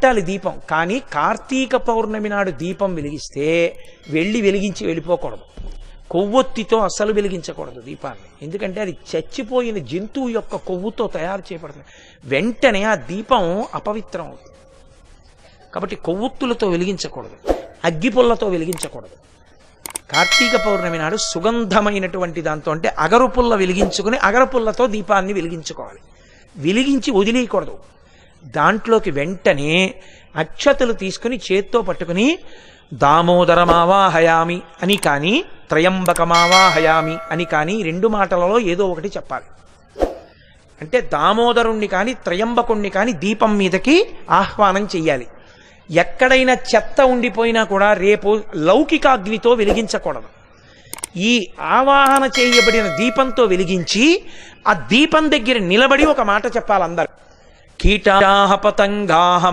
పెట్టాలి దీపం. కానీ కార్తీక పౌర్ణమి నాడు దీపం వెలిగిస్తే వెలిగించి వెళ్ళిపోకూడదు. కొవ్వొత్తితో అస్సలు వెలిగించకూడదు దీపాన్ని. ఎందుకంటే అది చచ్చిపోయిన జంతువు యొక్క కొవ్వుతో తయారు చేయబడుతుంది. వెంటనే ఆ దీపం అపవిత్రం అవుతుంది. కాబట్టి కొవ్వొత్తులతో వెలిగించకూడదు, అగ్గిపుల్లతో వెలిగించకూడదు. కార్తీక పౌర్ణమి నాడు సుగంధమైనటువంటి దాంతో, అంటే అగరుపుల్ల వెలిగించుకుని అగరపుల్లతో దీపాన్ని వెలిగించుకోవాలి. వెలిగించి వదిలేయకూడదు. దాంట్లోకి వెంటనే అక్షతలు తీసుకుని చేత్తో పట్టుకుని దామోదరమావాహయామి అని కానీ త్రయంబకమావాహయామి అని కానీ 2 మాటలలో ఏదో ఒకటి చెప్పాలి. అంటే దామోదరుణ్ణి కానీ త్రయంబకుణ్ణి కానీ దీపం మీదకి ఆహ్వానం చెయ్యాలి. ఎక్కడైనా చెత్త ఉండిపోయినా కూడా రేపు లౌకికాగ్నితో వెలిగించకూడదు. ఈ ఆవాహన చేయబడిన దీపంతో వెలిగించి ఆ దీపం దగ్గర నిలబడి ఒక మాట చెప్పాలి అందరూ. కీటాహ పతంగాహ